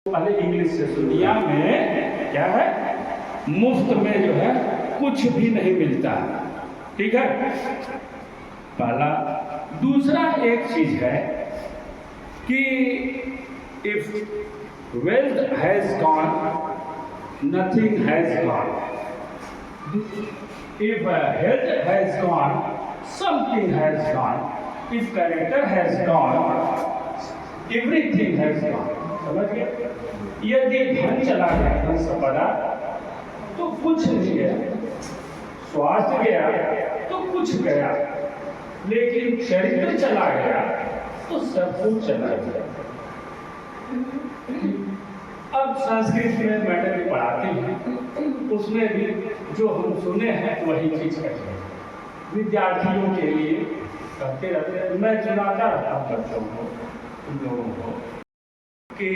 पहले इंग्लिश से दुनिया में क्या है, मुफ्त में जो है कुछ भी नहीं मिलता, ठीक है। पहला। दूसरा एक चीज है कि if wealth has gone nothing has gone, if health has gone something has gone, if character has gone everything has gone. समझ गए? यदि धन चला गया, धन संपदा, तो कुछ नहीं गया, स्वास्थ्य गया तो कुछ गया, लेकिन चरित्र चला गया तो सब कुछ चला गया। अब संस्कृत में मैडम भी पढ़ाते हैं, उसमें भी जो हम सुने हैं वही चीज कहते हैं, विद्यार्थियों के लिए कहते रहते हैं। मैं सुनाता रहता हूँ बच्चों को, उन लोगों को, कि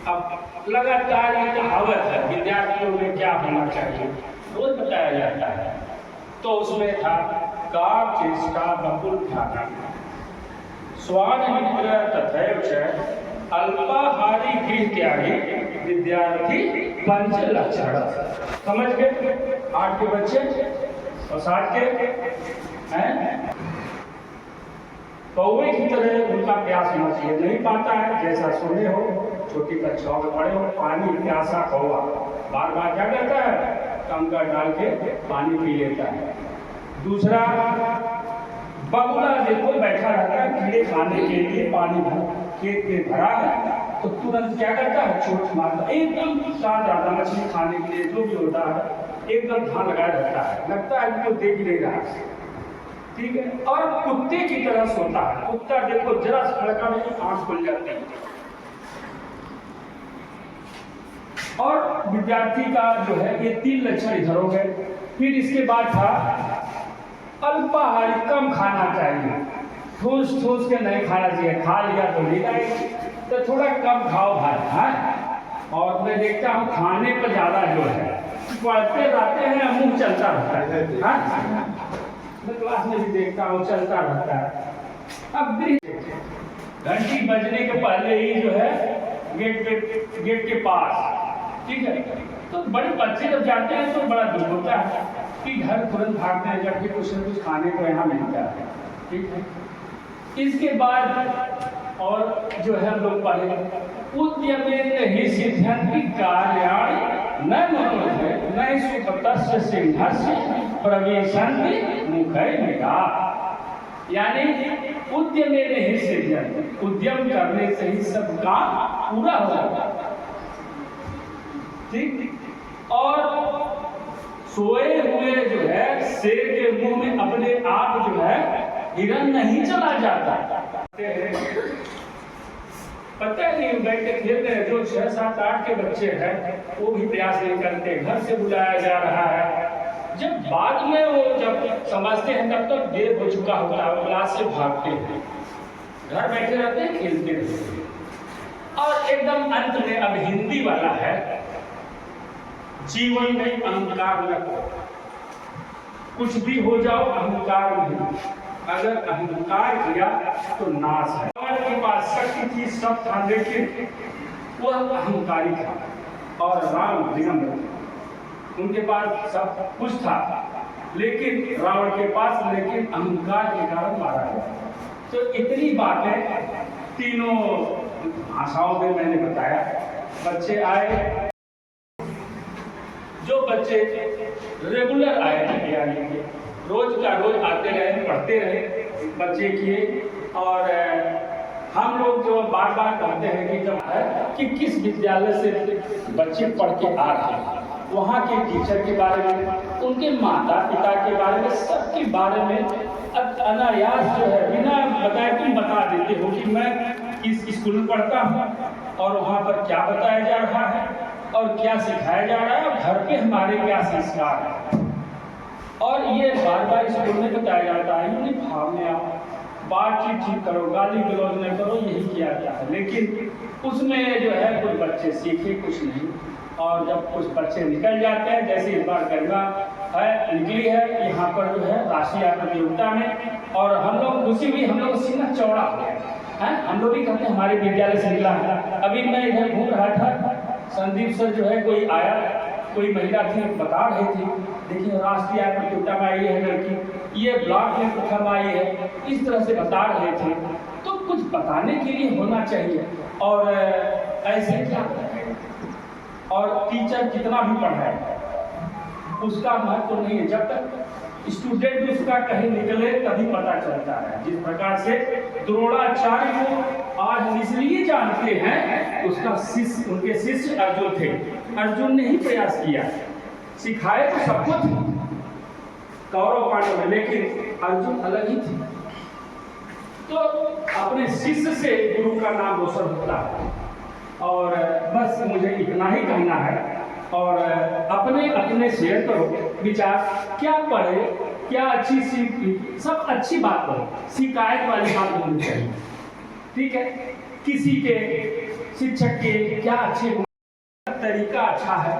अब लगातार ये कहावत है विद्यार्थियों में क्या होना चाहिए, रोज बताया जाता है। तो उसमें था काक चेष्टा बकुल ध्यान स्वाद मित्र तथैव च अल्पाहारी गृह त्यागी विद्यार्थी पंच लक्षण। समझ गए? 8 के बच्चे और 7 के हैं। कौवे की तरह उनका प्यास होना चाहिए, नहीं पाता है, जैसा सुने हो छोटी कक्षाओं में पढ़े हो, पानी प्यासा कौवा बार बार क्या करता है, कंकर डाल के पानी पी लेता है। दूसरा, बगुला देखो बैठा रहता है कीड़े खाने के लिए, पानी खेत में भरा है तो तुरंत क्या करता है, चोट मारता, एकदम शांत रहता, मछली खाने के लिए जो भी होता है एकदम ध्यान लगाए रहता है, लगता है कि देख नहीं रहा, ठीक है। और कुत्ते की तरह सोता है, कुत्ता देखो जरा सा खड़का में आंख खुल जाती है। और विद्यार्थी का जो है ये 3 लक्षण इधर हो गए। फिर इसके बाद था अल्पाहारी, कम खाना चाहिए, ठूस ठूस के नहीं खाना चाहिए, खा लिया तो नहीं लगेगा, तो थोड़ा कम खाओ भाई, है। और मैं देखता हूँ खाने पर ज्यादा जो है, पढ़ते रहते हैं मुंह चलता रहता है, मैं क्लास में भी देखता हूँ चलता रहता है। अब घंटी बजने के पहले ही जो है गेट के पास, ठीक है, तो बड़े बच्चे जब जाते हैं तो बड़ा दुख होता है कि घर तुरंत भागते हैं जबकि कुछ न कुछ खाने को यहाँ मिलता है, ठीक है। इसके बाद और जो है हम लोग पढ़े उद्यमेन हि सिद्ध्यन्ति कार्याणि न मनोरथे न सुखतस्य सिंहस्य प्रवेशन्ति मुखैर्मृगा। यानी उद्यमेन हि सिद्ध्यन्ति, उद्यम करने से ही सब काम पूरा हो जाता है, ठीक। और सोए हुए जो है शेर के मुंह में अपने आप जो है हिरन नहीं चला जाता, पता नहीं बैठे खेलते हैं। जो 6, 7, 8 के बच्चे हैं वो भी प्रयास नहीं करते, घर से बुलाया जा रहा है, जब बाद में वो जब समझते हैं तब तक देर हो चुका होता है, क्लास से भागते हैं, घर बैठे रहते हैं, खेलते रहते हैं। और एकदम अंत में अब हिंदी वाला है, जीवन में अहंकार न करो, कुछ भी हो जाओ अहंकार नहीं, अगर अहंकार किया तो नाश है। के पास शक्ति थी, सब था, लेकिन वह अहंकारी था। और राम विनम्र, उनके पास सब कुछ था लेकिन रावण के पास, लेकिन अहंकार के कारण मारा गया। तो इतनी बातें तीनों भाषाओं में मैंने बताया। बच्चे आए, जो बच्चे रेगुलर आए थे, रोज का रोज आते रहे, पढ़ते रहे, बच्चे किए। और हम लोग जो बार बार कहते हैं कि जब है कि किस विद्यालय से बच्चे पढ़ के आ रहे हैं, वहाँ के टीचर के बारे में, उनके माता पिता के बारे में, सबके बारे में अनायास जो है बिना बताए तुम बता देते हो कि मैं इस स्कूल में पढ़ता हूँ और वहाँ पर क्या बताया जा रहा है और क्या सिखाया जा रहा है और घर पे हमारे क्या संस्कार है। और ये बार बार स्कूल में बताया जाता है, यूँ भाव में आओ, बातचीत ठीक करो, गाली गलौज नहीं करो, यही किया जाता है। लेकिन उसमें जो है कुछ बच्चे सीखे, कुछ नहीं। और जब कुछ बच्चे निकल जाते हैं, जैसे इस बार गंगा है निकली है यहाँ पर जो है राष्ट्रीय प्रतियोगिता में, और हम लोग खुशी भी, हम लोग सीना चौड़ा हो गया, हैं, हम लोग भी कहते हैं हमारे विद्यालय से निकला। अभी मैं इधर घूम रहा था, संदीप सर जो है कोई आया, कोई महिला थी, बता रहे थे देखिए राष्ट्रीय आय प्रतियोगिता में आई है लड़की, ये ब्लॉक में प्रथम आई है, इस तरह से बता रहे थे। तो कुछ बताने के लिए होना चाहिए, और ऐसे क्या, और टीचर कितना भी पढ़ाए उसका महत्व तो नहीं है, जब तक स्टूडेंट उसका कहीं निकले तभी पता चलता है। जिस प्रकार से द्रोणाचार्य को आज इसलिए जानते हैं, उसका शिष्य, उनके शिष्य अर्जुन थे, अर्जुन ने ही प्रयास किया, सिखाए तो सबको थे कौरव पांडव में, लेकिन अर्जुन अलग ही थे। तो अपने शिष्य से गुरु का नाम रोशन होता है। और बस मुझे इतना ही कहना है, और अपने अपने शेयर करो विचार, क्या पढ़े, क्या अच्छी सीख, सब अच्छी बात करो, शिकायत वाली बात होनी चाहिए, ठीक है। किसी के शिक्षक के क्या अच्छे तरीका अच्छा है,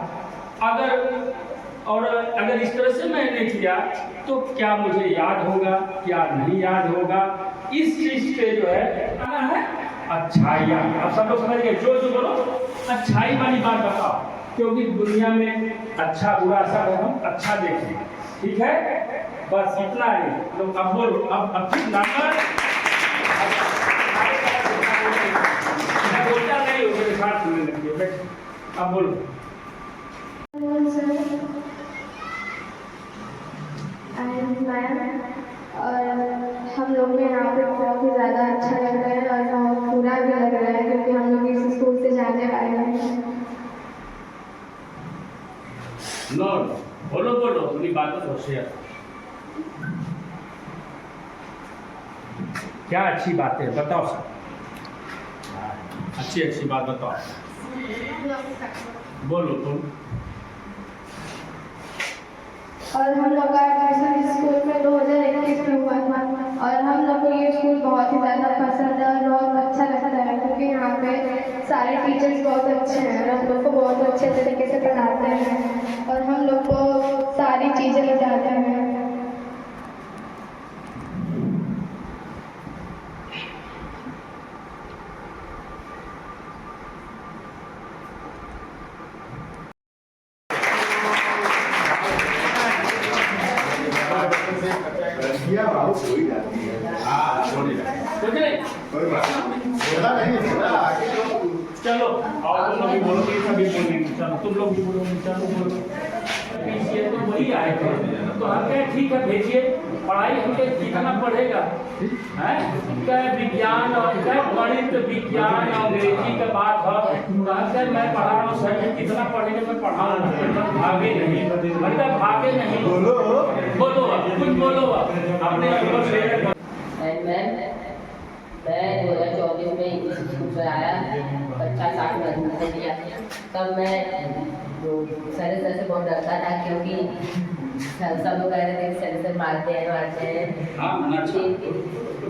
अगर इस तरह से मैंने किया तो क्या मुझे याद होगा, क्या नहीं याद होगा, इस चीज पे जो है आना है अच्छाइयाँ। अब सब लोग समझ गए, जो जो बोलो अच्छाई वाली बात बताओ, क्योंकि दुनिया में अच्छा बुरा सब हम अच्छा देखें, ठीक है। बस इतना ही, तो अब बोलो, अब ठीक नंबर बोलता नहीं हो, मेरे साथ सुनने लगे, अब बोलो। और हम लोग में यहाँ पे बहुत ही ज़्यादा अच्छा लग रहा है, और बहुत बुरा भी लग रहा है, क्योंकि हम लोग इस स्कूल से जाने वाले हैं। बोलो बोलो, अपनी बातों को शेयर। क्या अच्छी बात है बताओ सर, अच्छी बात बताओ, बोलो तुम। और हम लोग का एडमिशन स्कूल में 2021 में हुआ था, और हम लोग को ये स्कूल बहुत ही ज़्यादा पसंद है और बहुत अच्छा लगता है, क्योंकि यहाँ पे सारे टीचर्स बहुत अच्छे हैं और हम लोग को बहुत अच्छे तरीके से पढ़ाते हैं, और हम लोग को सारी चीज़ें बताते हैं। चलो और तुम लोग भी बोलोगे, सभी बोलेंगे, चलो तुम लोग भी बोलोगे, चलो बोलो। ये तो वही आए थे, तो हम कहे ठीक है भेजिए, पढ़ाई हमको कितना पढ़ेगा है, क्या विज्ञान और क्या गणित विज्ञान अंग्रेजी का बात है, मैं पढ़ा रहा हूँ सर, कितना पढ़ेंगे, मैं पढ़ा रहा हूँ, भागे नहीं, मतलब भागे नहीं, बोलो कुछ बोलो अपने अनुभव शेयर। मैं 2024 में इस स्कूल से आया, कक्षा 60 में एडमिशन लिया। तब मैं सर से बहुत डरता था, क्योंकि सब लोग कह रहे थे कि सर मारते हैं।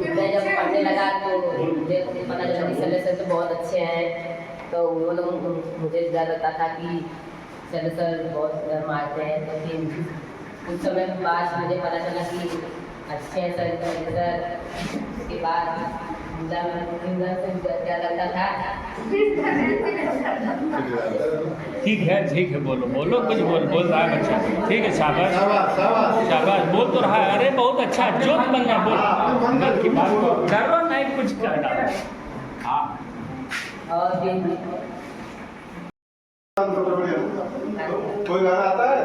मैं जब पढ़ने लगा तो मुझे पता चला कि सर तो बहुत अच्छे हैं, तो वो लोग मुझे डर लगता था कि सर बहुत मारते हैं। तो फिर कुछ समय बाद मुझे पता चला कि अच्छे हैं सर। उसके बाद क्या लगता था। ठीक है बोलो कुछ बोल रहा है बच्चा, ठीक है, शाबाश बोल तो रहा है, अरे बहुत अच्छा, जोत बन गया, बोल गल की बात को डरो नहीं, कुछ कर डालो। और कोई गाना आता है?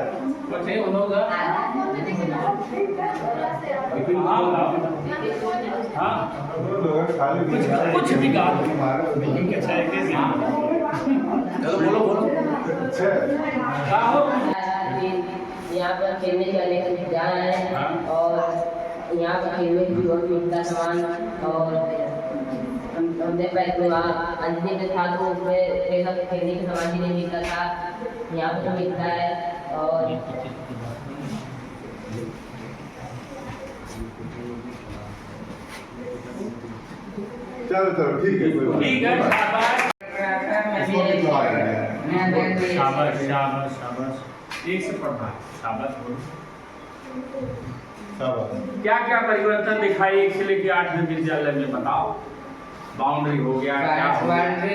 कुछ भी गा बोलो यहाँ पर खेलने के अनेक सुविधाएं हैं, और यहाँ पर खेलने की बहुत मिलता सामान, और हमने पहले वहाँ अंजनी में था तो उसमें खेलने की सामान भी नहीं मिलता था, यहाँ पर तो मिलता है। और चलो ठीक है, शाबाश एक से पढ़ा, शाबाश बोलो। क्या क्या परिवर्तन दिखाई 1 से लेकर 8 में विद्यालय में बताओ। बाउंड्री हो गया क्या हो गया? बाउंड्री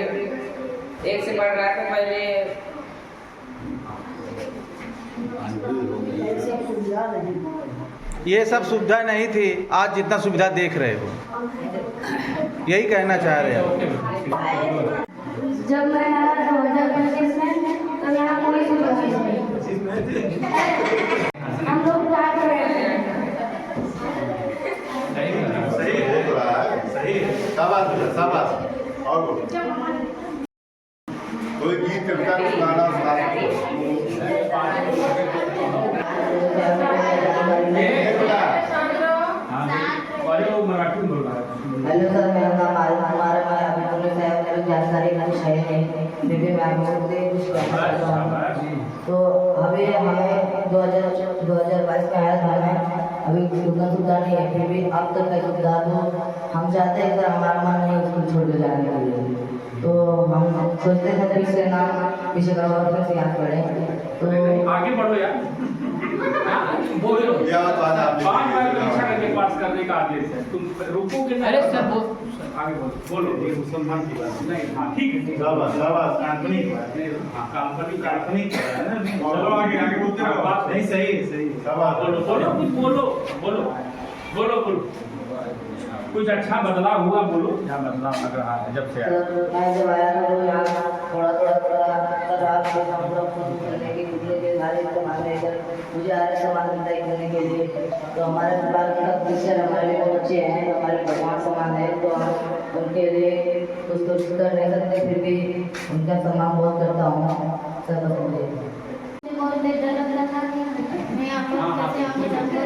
एक से बढ़ रहा था पहले। ये सब सुविधा नहीं थी, आज जितना सुविधा देख रहे हो, यही कहना चाह रहे हो। जब मैं आया 2025 में तो यहाँ कोई सुविधा नहीं थी। हम लोग क्या कर रहे थे? सही हो रहा है, सही है। शाबाश बेटा, शाबाश। और बोलो। कोई गीत कविता को गाना सुना अरे वो मराठी में बोल रहा है। हेलो सर, मेरा नाम आरिफ कुमार है। मैं अभी पुलिस है, मेरी जानकारी कुछ है नहीं, फिर भी मैं आपको कुछ कहना चाहता हूँ। तो अभी हमें 2022 में आया था, हमें अभी उतना सुविधा नहीं है, फिर भी अब तक का सुविधा तो हम चाहते हैं सर, हमारा मन नहीं उसको छोड़ के जाने के लिए। तो हम सोचते थे फिर से नाम पीछे करो और फिर से याद करें। तो आगे बढ़ो यार, बोलो। या तो आज आपने 5 बार परीक्षा करके पास करने का आदेश है, तुम रुको कि नहीं? अरे सर वो आगे बोलो। ये मुसलमान की बात नहीं, हाँ ठीक है, ठीक है। शाबाश, शाबाश। काल्पनिक बात नहीं, हाँ, काल्पनिक काल्पनिक है ना। चलो आगे आगे बोलते रहो। बात नहीं, सही है, सही है। शाबाश। बोलो बोलो कुछ बोलो बोलो बोलो बोलो। कुछ अच्छा बदलाव हुआ, बोलो क्या बदलाव लग रहा है जब से आए? सर मैं जब आया था तो यहाँ थोड़ा सर आप करने के लिए सारे सामान लेकर मुझे आ रहे सामान तय करने के लिए। तो हमारे विभाग का टीचर हमारे लिए बहुत अच्छे हैं, हमारे भगवान समान है, तो हम उनके लिए कुछ तो कर नहीं सकते, फिर भी उनका सम्मान बहुत करता हूँ सर। बहुत डर लग रहा था कि मैं यहाँ पर कैसे आगे जाकर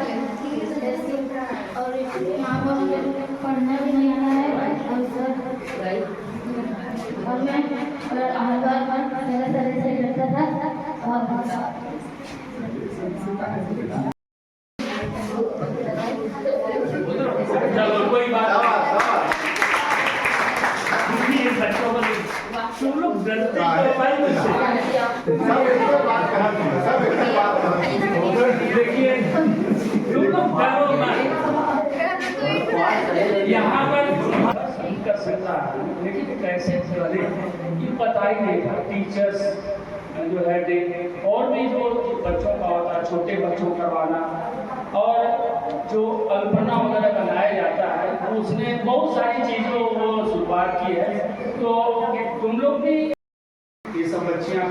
और यहाँ पर मुझे पढ़ना भी नहीं आता है और सर और मैं हर बार मेरा सर से डरता था और चलो कोई बात शाबाश, नहीं, बच्चों को तुम लोग गलती करो भाई मुझसे। सब एक ही बात कहा तुमने, सब एक ही बात कहा। देखिए तुम लोग डरो मत, यहाँ पर कर सकता है, लेकिन कैसे चले ये पता ही नहीं था। टीचर्स जो है और भी जो बच्चों का होता है, छोटे बच्चों का करवाना और जो अल्पना वगैरह बनाया जाता है, तो उसने बहुत सारी चीज़ों को शुरुआत की है। तो तुम लोग भी ये सब बच्चियाँ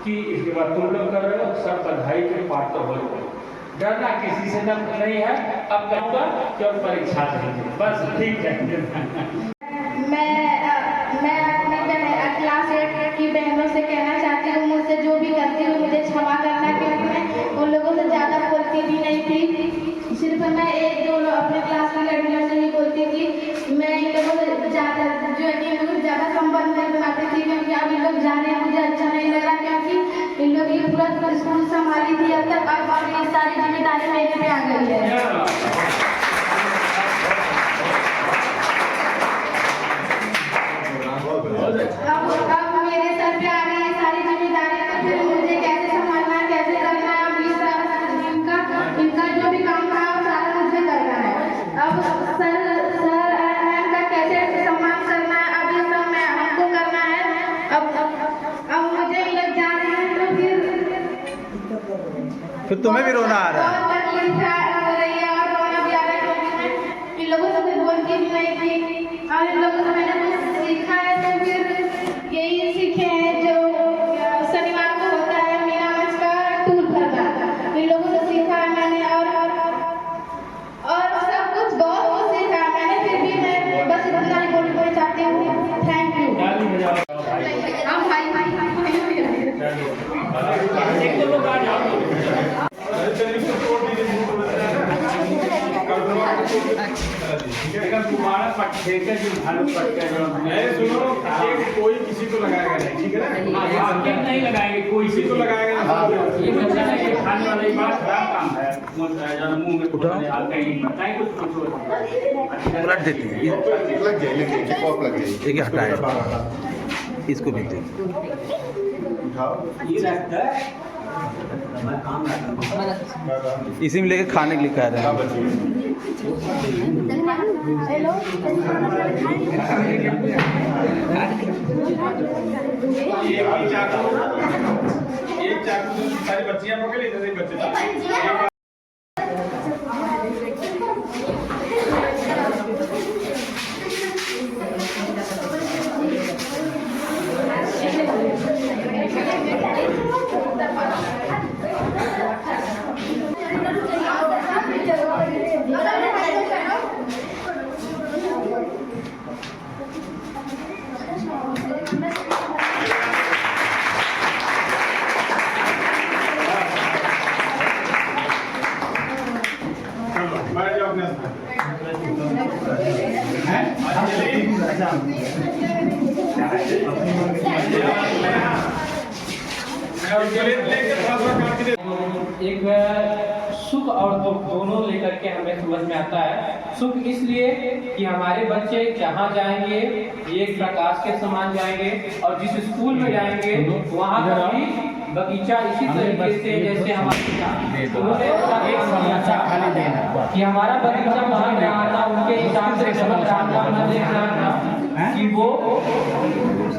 की इसके बाद तुम लोग कर रहे हो, सब बधाई के पात्र हो। डरना किसी से नहीं है। अब कहूँगा केवल परीक्षा देंगे बस, ठीक है। मैं अपनी क्लास 8 की बहनों से कहना चाहती हूँ, मुझसे जो भी गलती हुई मुझे क्षमा करना, क्योंकि मैं उन लोगों से ज़्यादा बोलती भी नहीं थी। सिर्फ मैं 1-2 अपने क्लास की लड़कियों से ही बोलती थी। मैं इन लोगों से ज़्यादा जो है कि मुझे ज़्यादा संबंध नहीं बनाती थी, क्योंकि अब इन लोग जा रहे हैं, मुझे अच्छा नहीं लग रहा, क्योंकि इन लोग ये पूरा स्कूल संभाली थी अब तक, अब ये सारी जिम्मेदारी मेरे पे आ गई है। अब मेरे सर पे आ गई है सारी जिम्मेदारी, तो फिर मुझे कैसे संभालना है, कैसे करना है। अब इस सारा इनका जो भी काम था वो सारा मुझे करना है। अब सर मैम का कैसे सम्मान करना है, अब ये सब मैं हमको करना है। अब मुझे लग जा रही है, तो फिर तुम्हें भी रोना आ रहा है। बहुत तकलीफ हो रही है और रोना भी आ रहा है, क्योंकि मैं इन लोगों से कुछ बोलती भी नहीं थी और इन लोगों से मैंने कुछ सीखा है। तो फिर यही सीखे हैं जो शनिवार को होता है मीना मंच का टूर भरना, इन लोगों से सीखा है मैंने और सब कुछ बहुत कुछ सीखा है मैंने। फिर भी मैं बस इतना ही बोलना चाहती हूँ, थैंक यू। हम भाई एक तो लोग आ जाओ। तुम्हारा पट देकर जो भालू पट के जो सुनो, कोई किसी को लगाएगा नहीं, ठीक है ना? नहीं लगाएंगे, कोई किसी को लगाएगा नहीं। ये बच्चा नहीं, ये खाने वाला ही बात खराब काम है। मुंह में कहीं बताएं कुछ उलट देते हैं, लग जाएगी, पॉप लग जाएगी। ये हटाए इसको भी दे। उठाओ। ये रहता है इसी में लेके खाने के लिए कह रहे हैं। हेलो एक चाकू सारी बच्चियां पकड़ ली जैसे बच्चे एक सुख और दुख दोनों लेकर के हमें समझ में आता है। सुख इसलिए कि हमारे बच्चे जहाँ जाएंगे एक प्रकाश के समान जाएंगे, और जिस स्कूल में जाएंगे वहाँ का भी बगीचा इसी तरीके से जैसे हमारे कि हमारा बगीचा वहाँ रहा था, उनके हिसाब से चमक रहा था। मैं देख रहा था कि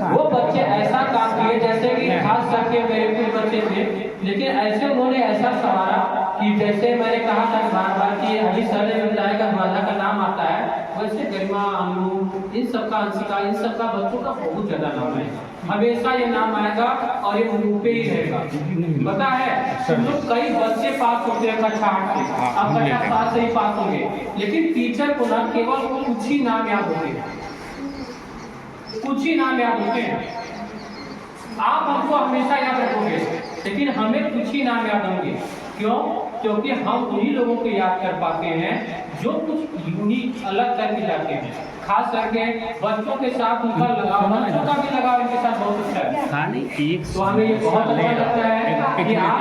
वो बच्चे ऐसा काम किए जैसे कि खास करके मेरे कुछ बच्चे थे, लेकिन ऐसे उन्होंने ऐसा सवारा कि जैसे मैंने कहा था बार बार कि अभी सरने में जाएगा माता का नाम आता है, वैसे गरिमा, अनु, इन सबका, अंशिका, इन सबका बच्चों का बहुत ज्यादा नाम है। हमेशा ये नाम आएगा और ये मुंह पे ही रहेगा। पता है तुम लोग कई बच्चे पास होते हैं कक्षा 8 से, अब कक्षा 7 से ही पास होंगे, लेकिन टीचर को ना केवल कुछ ही नाम याद होते हैं, कुछ ही नाम याद होते हैं। आप हमको हमेशा याद रखोगे, लेकिन हमें कुछ ही नाम याद होंगे। क्यों? क्योंकि हम उन्हीं लोगों को याद कर पाते हैं जो कुछ यूनिक अलग करके जाते हैं। खास करके बच्चों के साथ उनका लगाव, बच्चों का भी लगाव इनके साथ बहुत अच्छा है। तो हमें ये बहुत अच्छा लगता है कि आप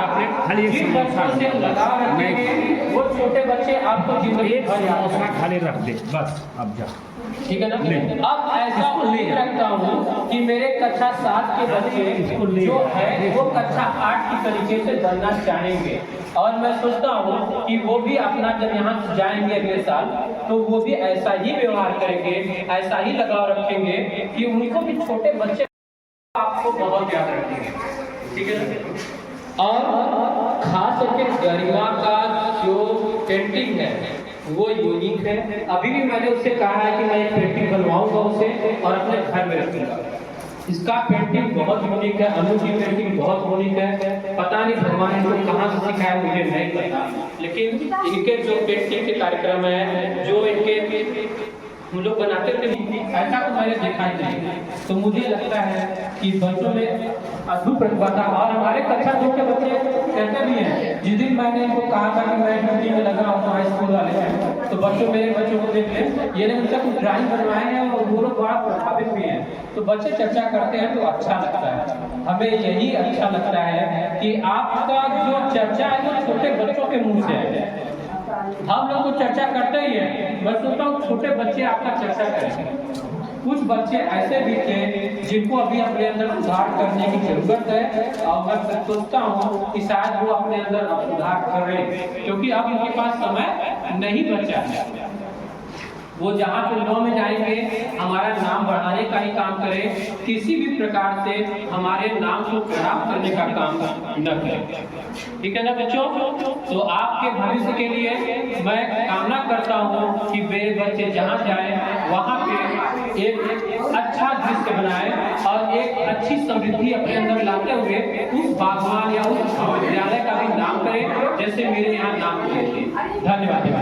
जिन बच्चों से लगाव रखेंगे वो छोटे बच्चे आपको जिंदगी भर याद खाली रख दे बस। अब जा, ठीक है ना। अब ऐसा उम्मीद रखता हूँ कि मेरे कक्षा 7 के बच्चे जो है वो कक्षा 8 की तरीके से बनना चाहेंगे, और मैं सोचता हूँ कि वो भी अपना जब यहाँ से जाएंगे अगले साल तो वो भी ऐसा ही व्यवहार करेंगे, ऐसा ही लगाव रखेंगे कि उनको भी छोटे बच्चे आपको बहुत याद रखेंगे। ठीक है ना। और खास करके गरिमा का जो पेंटिंग है वो यूनिक है। अभी भी मैंने उससे कहा है कि मैं एक पेंटिंग बनवाऊंगा उसे और अपने घर में रखूंगा। इसका पेंटिंग बहुत यूनिक है, अनु की पेंटिंग बहुत यूनिक है। पता नहीं भगवान इनको कहाँ से सिखाया मुझे नहीं पता, लेकिन इनके जो पेंटिंग के कार्यक्रम है जो इनके हम लोग बनाते थे ऐसा तो मैंने देखा ही नहीं। तो मुझे लगता है कि बच्चों में अद्भुत प्रतिभा था। और हमारे कक्षा 2 के बच्चे कहते भी हैं, जिस दिन मैंने इनको कहा था कि मैं ड्यूटी में लगा हूँ तो हाई स्कूल वाले हैं, तो मेरे बच्चों को देख ले, ये ने उनका कुछ ड्राइंग बनवाए हैं और वो लोग बड़ा प्रभावित भी हैं। तो बच्चे चर्चा करते हैं तो अच्छा लगता है। हमें यही अच्छा लगता है कि आपका जो चर्चा है वो छोटे बच्चों के मुँह से है। हम लोग तो चर्चा करते ही हैं, मैं सोचता हूँ छोटे बच्चे आपका चर्चा करेंगे। कुछ बच्चे ऐसे भी थे जिनको अभी अपने अंदर सुधार करने की जरूरत है, और मैं सोचता हूँ कि शायद वो अपने अंदर सुधार कर रहे हैं, क्योंकि अब उनके पास समय नहीं बचा है। वो जहाँ पे लॉ में जाएंगे हमारा नाम बढ़ाने का ही काम करें, किसी भी प्रकार से हमारे नाम को खराब करने का काम न करें। ठीक है ना बच्चों। तो आपके भविष्य के लिए मैं कामना करता हूँ कि मेरे बच्चे जहाँ जाएं वहाँ पे एक अच्छा दृश्य बनाएं और एक अच्छी समृद्धि अपने अंदर लाते हुए उस बागवान या उस विद्यालय का भी नाम करें जैसे मेरे यहाँ नाम किए थे। धन्यवाद।